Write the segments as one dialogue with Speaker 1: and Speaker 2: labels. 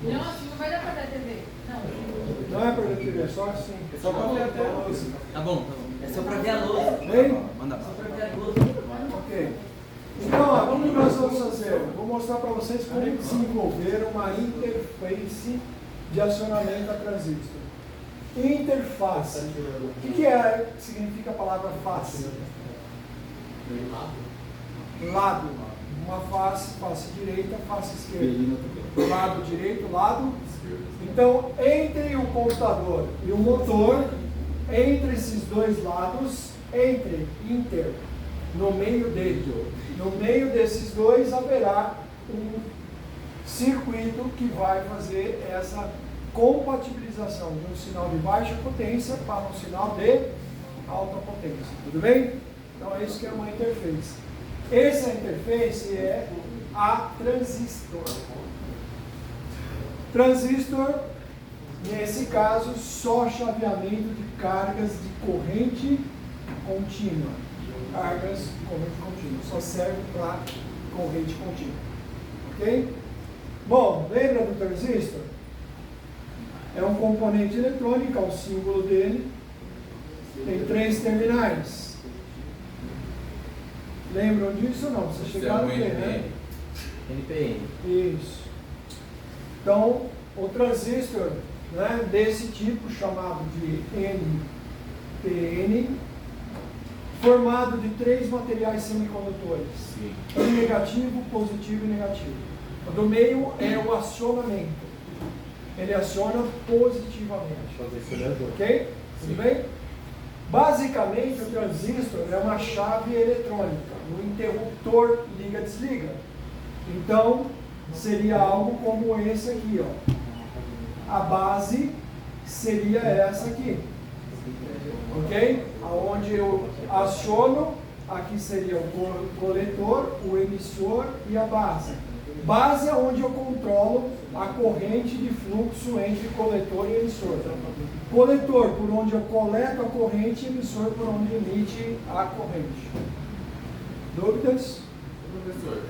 Speaker 1: Não, assim não vai dar pra ver a TV. Não.
Speaker 2: Não é para ver a TV, é só assim.
Speaker 3: É só pra ver a tela.
Speaker 4: Tá bom. É só pra ver a lousa.
Speaker 2: Bem?
Speaker 4: Manda
Speaker 3: Só
Speaker 4: bala.
Speaker 3: pra ver a luz.
Speaker 2: Ok. Então, ó, como nós vamos fazer? Vou mostrar para vocês como desenvolver uma interface de acionamento a transistor. Interface. O que significa a palavra face? Lado. Uma face, face direita, face esquerda. Lado direito, lado. Então, entre o computador e o motor, entre esses dois lados, inter, no meio dele. No meio desses dois haverá um circuito que vai fazer essa compatibilização de um sinal de baixa potência para um sinal de alta potência. Tudo bem? Então é isso que é uma interface. Essa interface é a transistor. Transistor, nesse caso, só chaveamento de cargas de corrente contínua. Cargas de corrente contínua. Só serve para corrente contínua. Ok? Bom, lembra do transistor? É um componente eletrônico, é o símbolo dele. Tem 3 terminais. Lembram disso ou não? Vocês chegaram a ter, né?
Speaker 4: NPN.
Speaker 2: Isso. Então, o transistor, né, desse tipo, chamado de NPN, formado de 3 materiais semicondutores. Negativo, positivo e negativo. O do meio é o acionamento. Ele aciona positivamente. Ok? Tudo bem? Basicamente, o transistor é uma chave eletrônica, um interruptor liga-desliga. Então, seria algo como esse aqui, ó. A base seria essa aqui. Ok? Aonde eu aciono, aqui seria o coletor, o emissor e a base. Base é onde eu controlo a corrente de fluxo entre coletor e emissor. Coletor, por onde eu coleto a corrente, e emissor, por onde emite a corrente. Dúvidas?
Speaker 3: Professor,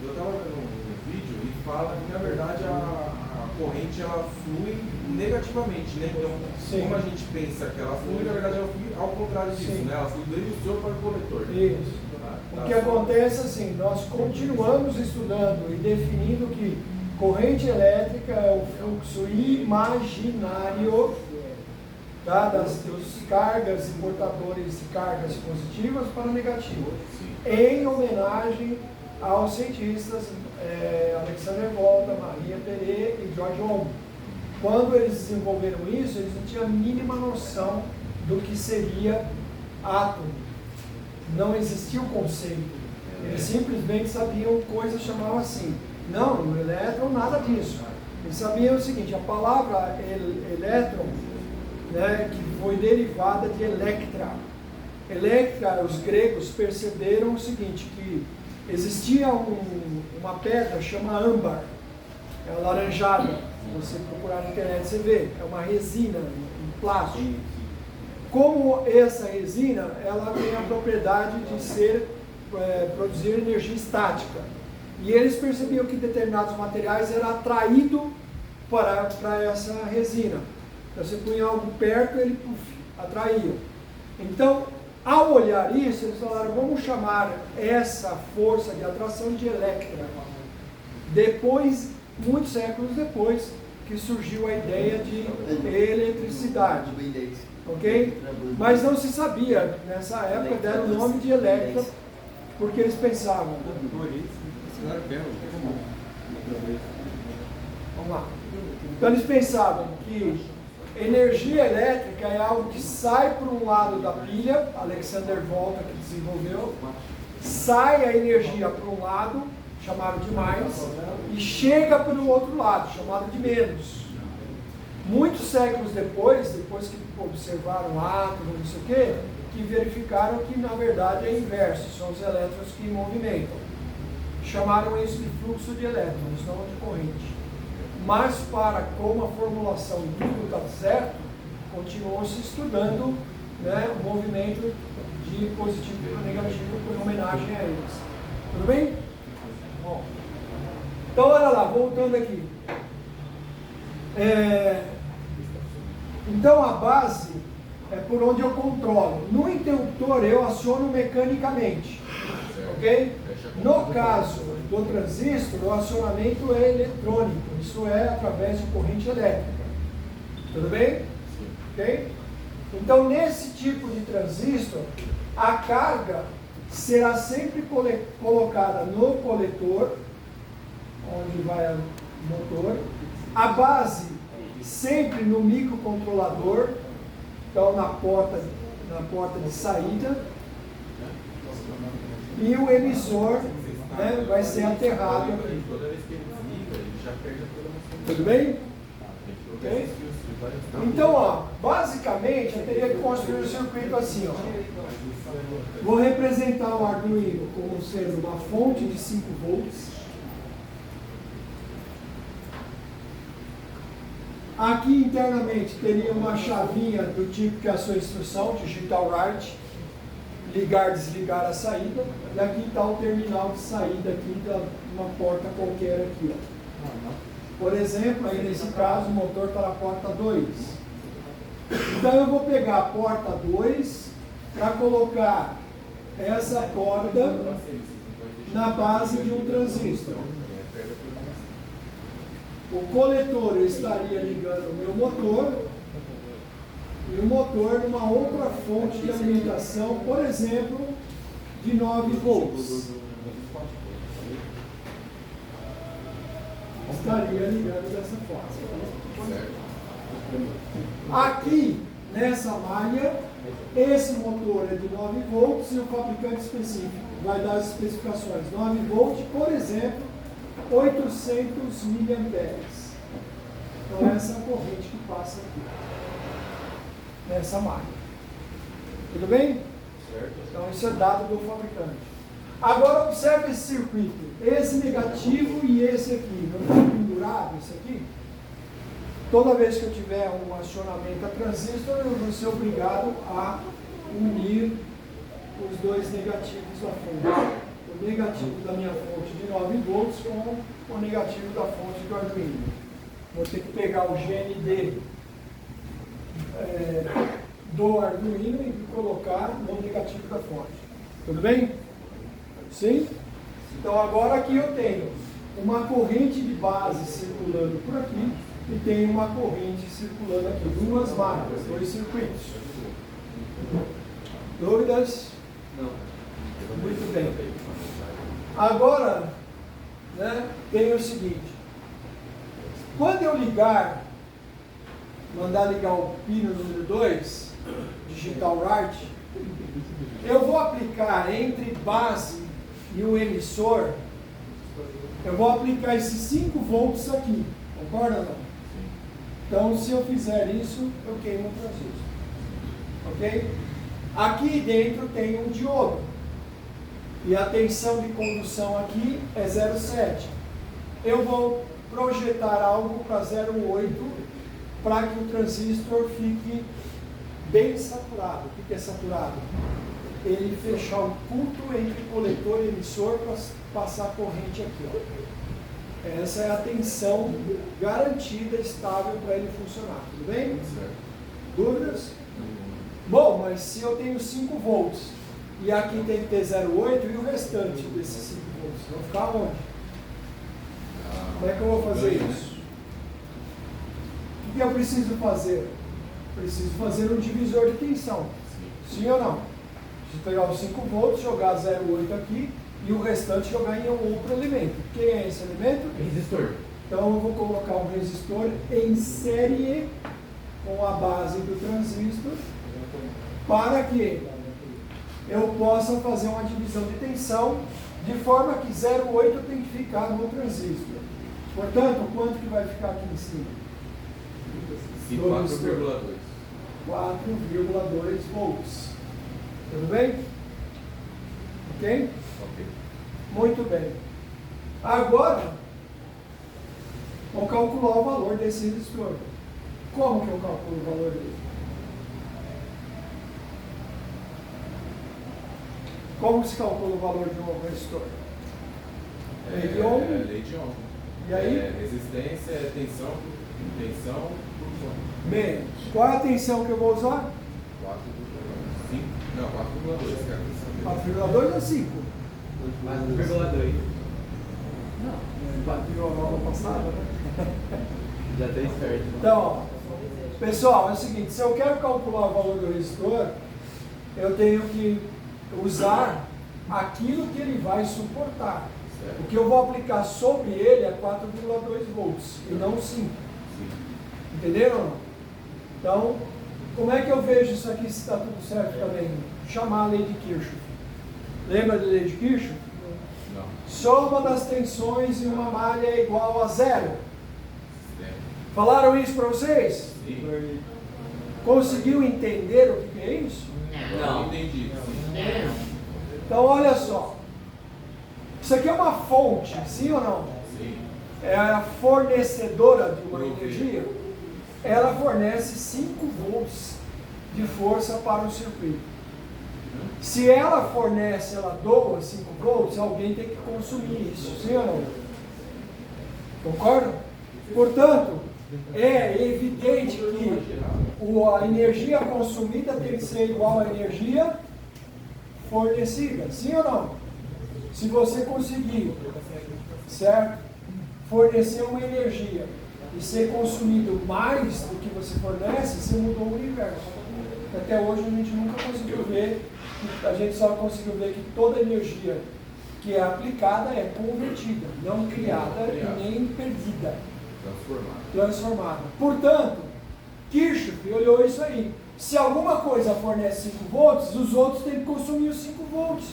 Speaker 3: eu estava vendo um vídeo e fala que, na verdade, a corrente ela flui negativamente, né? Então,
Speaker 2: Sim.
Speaker 3: como a gente pensa que ela flui, na verdade, ela flui ao contrário disso,
Speaker 2: Sim.
Speaker 3: né? Ela flui do emissor para o coletor.
Speaker 2: Isso. O que acontece assim, nós continuamos estudando e definindo que corrente elétrica é o fluxo imaginário, tá, das cargas e portadores de cargas positivas para negativas, em homenagem aos cientistas Alexander Volta, Maria Perret e George Ohm. Quando eles desenvolveram isso, eles não tinham a mínima noção do que seria átomo. Não existia o conceito. Eles simplesmente sabiam coisas que chamavam assim. Não, no elétron nada disso. Eles sabiam o seguinte, a palavra elétron, né, que foi derivada de electra. Electra, os gregos perceberam o seguinte, que existia uma pedra chamada âmbar, é alaranjada. Se você procurar na internet você vê, é uma resina, um plástico. Como essa resina, ela tem a propriedade de produzir energia estática. E eles percebiam que determinados materiais eram atraídos para essa resina. Então, você punha algo perto, ele atraía. Então, ao olhar isso, eles falaram, vamos chamar essa força de atração de elétron. Depois, muitos séculos depois, que surgiu a ideia de eletricidade. Ok? Mas não se sabia, nessa época deram o nome de elétron, porque eles pensavam. Vamos lá. Então eles pensavam que energia elétrica é algo que sai por um lado da pilha, Alexander Volta que desenvolveu, sai a energia para um lado, chamado de mais, e chega para o outro lado, chamado de menos. Muitos séculos depois que observaram átomos, não sei o quê, que verificaram que na verdade é inverso, são os elétrons que movimentam. Chamaram isso de fluxo de elétrons, não de corrente. Mas para como a formulação de tudo está certo, continuou-se estudando, né, o movimento de positivo e negativo por homenagem a eles. Tudo bem? Bom, então olha lá, voltando aqui. Então a base é por onde eu controlo. No interruptor eu aciono mecanicamente, ok? No caso do transistor, o acionamento é eletrônico, isso é através de corrente elétrica. Tudo bem? Ok? Então nesse tipo de transistor, a carga será sempre colocada no coletor, onde vai o motor, a base sempre no microcontrolador, então na porta de saída, e o emissor, né, vai ser aterrado aqui.
Speaker 3: Toda vez que ele desliga, ele já perde a programação.
Speaker 2: Tudo bem? Ok? Então, ó, basicamente eu teria que construir um circuito assim, ó. Vou representar o Arduino como sendo uma fonte de 5 volts. Aqui internamente teria uma chavinha do tipo que é a sua instrução, digital write, ligar, desligar a saída. E aqui está o terminal de saída aqui de uma porta qualquer aqui, ó. Por exemplo, aí nesse caso o motor está na porta 2. Então eu vou pegar a porta 2 para colocar essa porta na base de um transistor. O coletor eu estaria ligando o meu motor e o motor numa outra fonte de alimentação, por exemplo, de 9 volts. Estaria ligado dessa forma. Aqui, nessa malha, esse motor é de 9 volts e o fabricante específico vai dar as especificações. 9 volts, por exemplo, 800 miliamperes. Então essa é a corrente que passa aqui, nessa malha. Tudo bem?
Speaker 3: Certo.
Speaker 2: Então isso é dado do fabricante. Agora observe esse circuito. Esse negativo e esse aqui. Não está pendurado isso aqui? Toda vez que eu tiver um acionamento a transistor, eu vou ser obrigado a unir os dois negativos da fonte. O negativo da minha fonte de 9 volts com o negativo da fonte do Arduino. Vou ter que pegar o GND do Arduino e colocar no negativo da fonte. Tudo bem? Sim? Então agora aqui eu tenho uma corrente de base circulando por aqui e tenho uma corrente circulando aqui. Duas máquinas, dois circuitos. Dúvidas?
Speaker 4: Não.
Speaker 2: Muito bem. Agora, né, tem o seguinte. Quando eu mandar ligar o pino número 2, digital write, eu vou aplicar entre base e o emissor, eu vou aplicar esses 5 volts aqui, concorda ou não? Então, se eu fizer isso, eu queimo o transistor, ok? Aqui dentro tem um diodo, e a tensão de condução aqui é 0,7. Eu vou projetar algo para 0,8, para que o transistor fique bem saturado. O que é saturado? Ele fechar o culto entre coletor e emissor para passar a corrente aqui, ó. Essa é a tensão garantida, estável para ele funcionar. Tudo bem? Dúvidas? Bom, mas se eu tenho 5 volts e aqui tem que ter 0,8 e o restante desses 5 volts? Vão ficar onde? Como é que eu vou fazer isso? O que eu preciso fazer? Preciso fazer um divisor de tensão. Sim ou não? Preciso pegar os 5 volts, jogar 0,8 aqui e o restante jogar em um outro elemento. Quem é esse elemento?
Speaker 3: Resistor.
Speaker 2: Então eu vou colocar um resistor em série com a base do transistor para que eu possa fazer uma divisão de tensão de forma que 0,8 tem que ficar no transistor. Portanto, quanto que vai ficar aqui em cima?
Speaker 3: 4,2.
Speaker 2: 4,2 volts. Tudo bem? Ok?
Speaker 3: Ok.
Speaker 2: Muito bem. Agora, vou calcular o valor desse resistor. Como que eu calculo o valor dele? Como se calcula o valor de um resistor? Lei de Ohm.
Speaker 3: Lei de Ohm.
Speaker 2: E aí?
Speaker 3: Resistência, tensão Tensão por som.
Speaker 2: Bem, qual é a tensão que eu vou usar?
Speaker 3: 4,5. Não, 4,2, cara.
Speaker 2: 4,2 ou 5?
Speaker 4: 4,2.
Speaker 2: Não, bateu a aula passada, né?
Speaker 4: Já tá esperto.
Speaker 2: Então, ó, pessoal, é o seguinte, se eu quero calcular o valor do resistor, eu tenho que usar aquilo que ele vai suportar.
Speaker 3: Certo.
Speaker 2: O que eu vou aplicar sobre ele é 4,2 volts e não 5.
Speaker 3: Sim.
Speaker 2: Entenderam ou não? Então, como é que eu vejo isso aqui se está tudo certo também? Chamar a lei de Kirchhoff. Lembra da lei de Kirchhoff?
Speaker 3: Não.
Speaker 2: Soma das tensões em uma malha é igual a zero.
Speaker 3: Certo.
Speaker 2: Falaram isso para vocês?
Speaker 3: Sim.
Speaker 2: Conseguiu entender o que é isso?
Speaker 3: Não entendi. Sim.
Speaker 2: Então, olha só. Isso aqui é uma fonte, sim ou não?
Speaker 3: Sim.
Speaker 2: É a fornecedora de uma
Speaker 3: Provê.
Speaker 2: energia. Ela fornece 5 volts de força para o circuito. Se ela fornece, ela doa 5 volts, alguém tem que consumir isso, sim ou não? Concordam? Portanto, é evidente que a energia consumida tem que ser igual à energia fornecida, sim ou não? Se você conseguir, certo, fornecer uma energia e ser consumido mais do que você fornece, você mudou o universo. Até hoje a gente nunca conseguiu ver, a gente só conseguiu ver que toda energia que é aplicada é convertida, não criada e nem perdida, transformada. Portanto, Kirchhoff olhou isso aí. Se alguma coisa fornece 5 volts, os outros têm que consumir os 5 volts.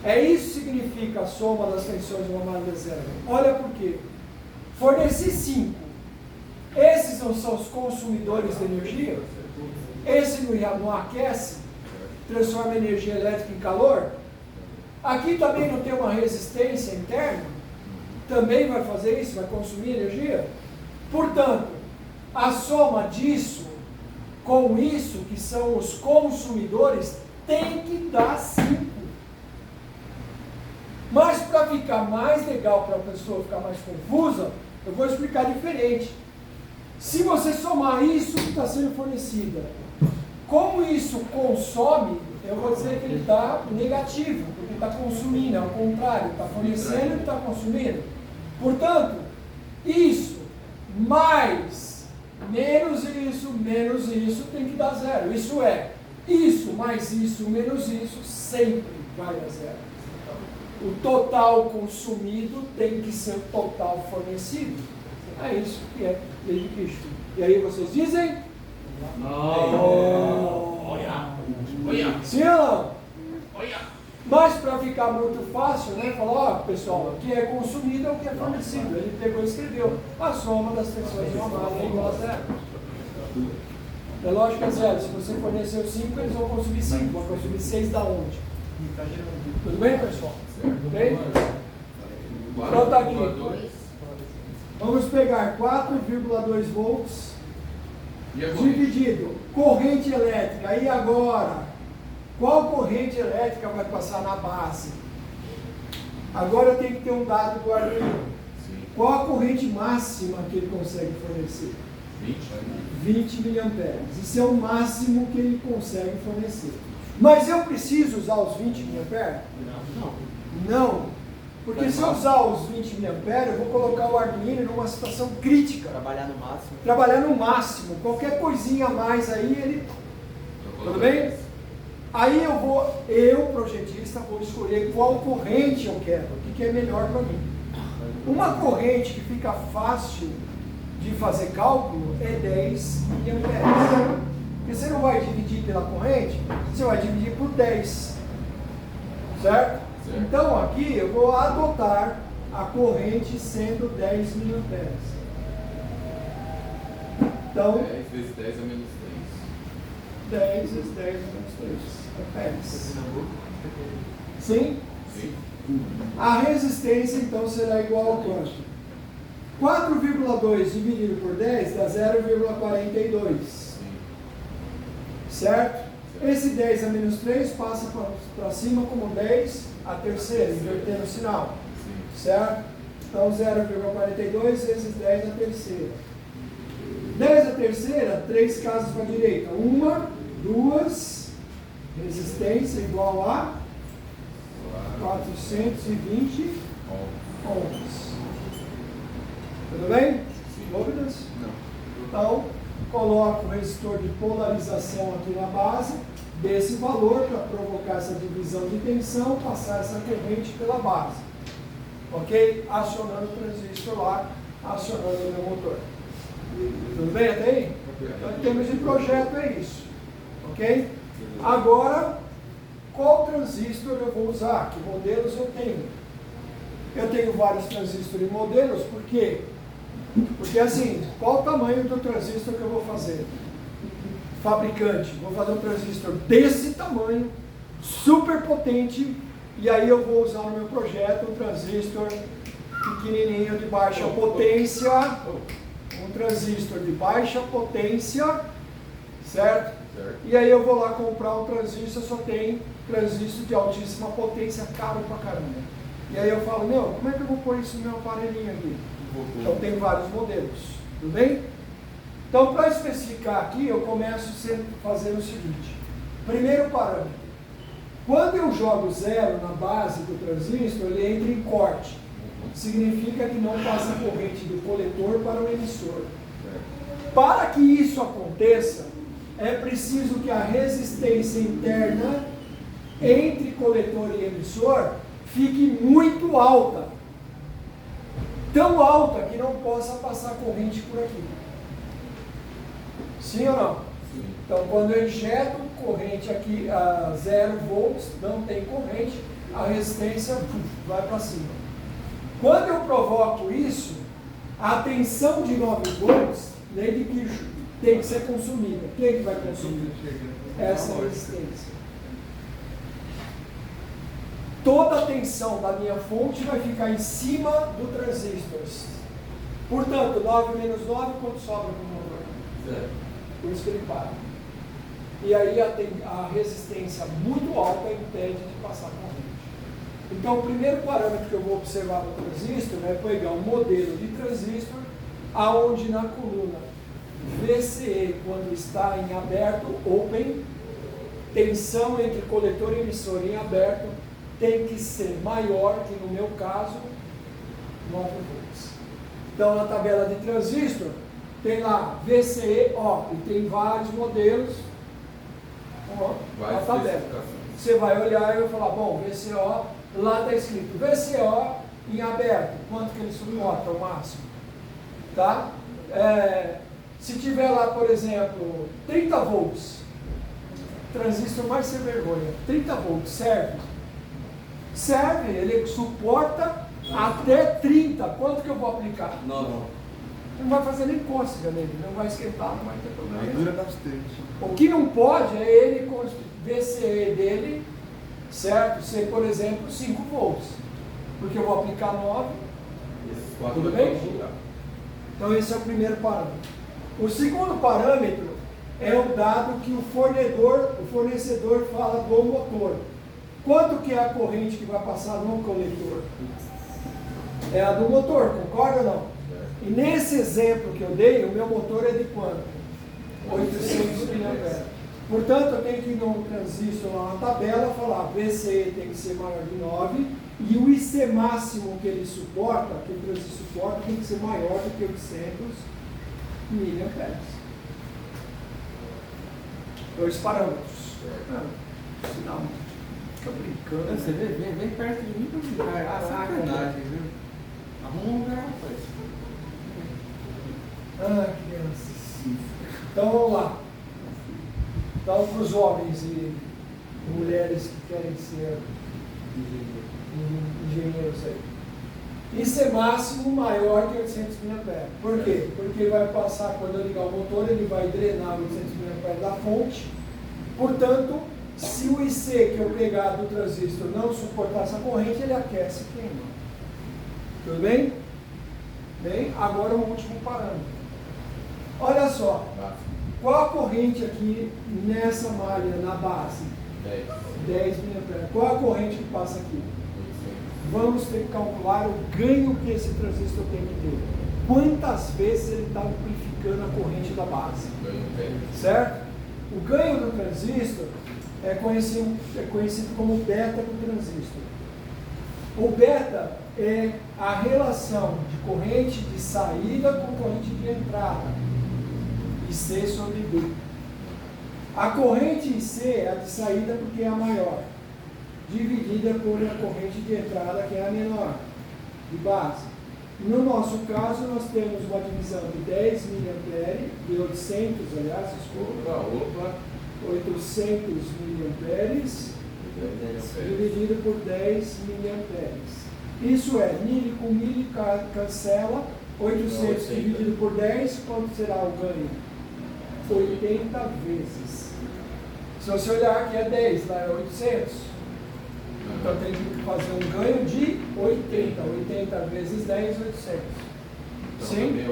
Speaker 2: É isso que significa a soma das tensões de uma malha zero. Olha por quê. Forneci 5. Esses não são os consumidores de energia? Esse não aquece, transforma energia elétrica em calor? Aqui também não tem uma resistência interna? Também vai fazer isso? Vai consumir energia? Portanto, a soma disso com isso, que são os consumidores, tem que dar 5. Mas para ficar mais legal, para a pessoa ficar mais confusa, eu vou explicar diferente. Se você somar isso que está sendo fornecido, como isso consome, eu vou dizer que ele está negativo, porque está consumindo, é o contrário, está fornecendo e está consumindo. Portanto, isso mais menos isso tem que dar zero. Isso é, isso mais isso menos isso sempre vai dar zero. O total consumido tem que ser o total fornecido. É isso que é lei de Cristo. E aí vocês dizem? Sim ou não? Mas para ficar muito fácil, né? Falar, ó, pessoal, o que é consumido é o que é fornecido. Ele pegou e escreveu. A soma das tensões de uma malha é igual a zero. É lógico que é zero. Se você forneceu 5, eles vão consumir 5. Vão consumir 6 da onde? Tudo bem, pessoal? Ok? Então tá aqui. Vamos pegar 4,2 volts dividido corrente elétrica. E agora, qual corrente elétrica vai passar na base? Agora tem que ter um dado do Arduino. Qual a corrente máxima que ele consegue fornecer? 20 mA. Isso é o máximo que ele consegue fornecer. Mas eu preciso usar os 20 mA? Não. Porque se eu usar os 20 mA, eu vou colocar o Arduino numa situação crítica. Trabalhar no máximo. Qualquer coisinha a mais aí, ele... Tudo bem? Aí eu, projetista, vou escolher qual corrente eu quero. O que é melhor para mim. Uma corrente que fica fácil de fazer cálculo é 10 mA. Porque você não vai dividir pela corrente, você vai dividir por 10. Certo? Então aqui eu vou adotar a corrente sendo 10 mA. Então
Speaker 3: 10 vezes 10 é menos
Speaker 2: 10 vezes 10 menos 3. É 10. Sim?
Speaker 3: Sim.
Speaker 2: A resistência então será igual ao quanto? 4,2 dividido por 10 dá 0,42. Certo? Esse 10 a menos 3 passa para cima como 10 a terceira, invertendo o sinal. Certo? Então 0,42 vezes 10 a terceira. 10 a terceira, 3 casas para a direita. 1, 2, resistência igual a 420 ohms. Tudo bem? Dúvidas?
Speaker 3: Não.
Speaker 2: Então, coloco o resistor de polarização aqui na base desse valor para provocar essa divisão de tensão, passar essa corrente pela base. Ok? Acionando o transistor lá, acionando o meu motor. Tudo bem até aí? Então, em termos de projeto é isso. Ok? Agora, qual transistor eu vou usar? Que modelos eu tenho? Eu tenho vários transistores e modelos, por quê? Porque assim, qual o tamanho do transistor que eu vou fazer? Fabricante, vou fazer um transistor desse tamanho, super potente, e aí eu vou usar no meu projeto um transistor pequenininho de baixa potência, um transistor de baixa potência, certo? E aí eu vou lá comprar um transistor, só tem transistor de altíssima potência, caro pra caramba. E aí eu falo, meu, como é que eu vou pôr isso no meu aparelhinho aqui? Então tem vários modelos, tudo bem? Então para especificar aqui, eu começo sempre fazendo o seguinte. Primeiro parâmetro. Quando eu jogo zero na base do transistor, ele entra em corte. Significa que não passa a corrente do coletor para o emissor. Para que isso aconteça, é preciso que a resistência interna entre coletor e emissor fique muito alta. Tão alta que não possa passar corrente por aqui. Sim ou não?
Speaker 3: Sim.
Speaker 2: Então, quando eu injeto corrente aqui a 0 volts, não tem corrente, a resistência vai para cima. Quando eu provoco isso, a tensão de 9 volts, lei de Kirchhoff, tem que ser consumida. Quem que vai consumir? Essa resistência. Toda a tensão da minha fonte vai ficar em cima do transistor. Portanto, 9 menos 9, quanto sobra para o motor? Por isso que ele para. E aí a resistência muito alta impede de passar corrente. Então, o primeiro parâmetro que eu vou observar no transistor é pegar um modelo de transistor, aonde na coluna VCE, quando está em aberto, open, tensão entre coletor e emissor em aberto, tem que ser maior que, no meu caso, 9 volts. Então, na tabela de transistor, tem lá VCE, ó, e tem vários modelos, ó, na tabela. Você vai olhar e vai falar, bom, VCO, lá está escrito VCO em aberto, quanto que ele suporta ao máximo, tá? Se tiver lá, por exemplo, 30 volts, transistor mais sem vergonha, 30 volts, serve? Serve, ele suporta até 30. Quanto que eu vou aplicar?
Speaker 4: Não.
Speaker 2: Não vai fazer nem cócega nele, não vai esquentar, não vai ter problema.
Speaker 3: Dura bastante.
Speaker 2: O que não pode é ele com o VCE dele, certo? Ser, por exemplo, 5 volts. Porque eu vou aplicar 9. Tudo bem? Então esse é o primeiro parâmetro. O segundo parâmetro é o dado que o fornecedor fala do motor. Quanto que é a corrente que vai passar no coletor? É a do motor, concorda ou não? E nesse exemplo que eu dei, o meu motor é de quanto? 800 mA. Portanto, eu tenho que ir no transistor lá na tabela, falar VCE tem que ser maior de 9 e o IC máximo que ele suporta, que o transistor suporta, tem que ser maior do que 800 mA. 2 parâmetros. Não. Tô brincando.
Speaker 4: Você vem perto de mim pra brincar. Sacanagem, viu? Arruma um lugar, rapaz.
Speaker 2: Crianças. Então vamos lá. Então, para os homens e mulheres que querem ser engenheiros aí. Isso é máximo maior que 800 mA. Por quê? Porque ele vai passar, quando eu ligar o motor, ele vai drenar 800 mA da fonte. Portanto, se o IC que eu pegar do transistor não suportar essa corrente, ele aquece e queima. Tudo bem? Bem, agora o último parâmetro. Olha só, qual a corrente aqui nessa malha, na base? 10 mA. Qual a corrente que passa aqui? vamos ter que calcular o ganho que esse transistor tem que ter. Quantas vezes ele está amplificando a corrente da base. Certo? O ganho do transistor é conhecido como beta do transistor. O beta é a relação de corrente de saída com corrente de entrada, IC sobre D. A corrente IC é a de saída porque é a maior, dividida por a corrente de entrada que é a menor, de base. No nosso caso, nós temos uma divisão de 10 mA, de 800, aliás, desculpa, 800 mA, dividido por 10 mA. Isso é, milho com milho cancela, 800 dividido por 10, quanto será o ganho? 80 vezes. Se você olhar aqui é 10, lá é 800. Então tem que fazer um ganho de 80. 80 vezes 10, 800.
Speaker 3: Então,
Speaker 2: sim?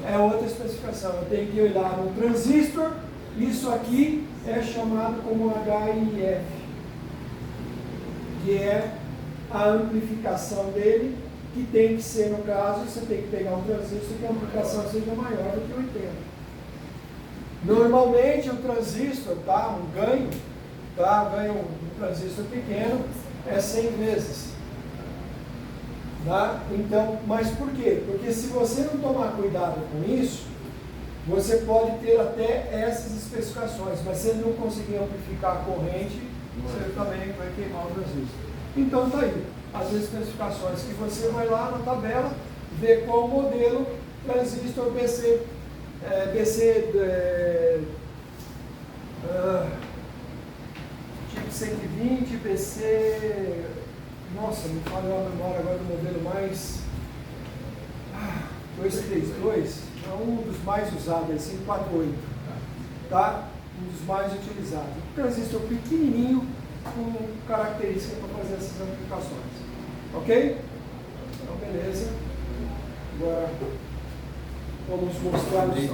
Speaker 2: É outra especificação. Eu tenho que olhar no transistor. Isso aqui é chamado como HIF, que é a amplificação dele, que tem que ser, no caso, você tem que pegar um transistor que a amplificação seja maior do que 80. Normalmente o transistor, tá? Um ganho um transistor pequeno é 100 vezes. Tá? Então, mas por quê? Porque se você não tomar cuidado com isso, você pode ter até essas especificações, mas se ele não conseguir amplificar a corrente, você também vai queimar o transistor. Então tá aí, as especificações que você vai lá na tabela, vê qual modelo transistor tipo 120, BC, nossa, me falhou a memória agora do modelo mais 232, é um dos mais usados, é 548, tá? Um dos mais utilizados. Um transistor pequenininho com característica para fazer essas aplicações, ok? Então beleza, agora vamos mostrar os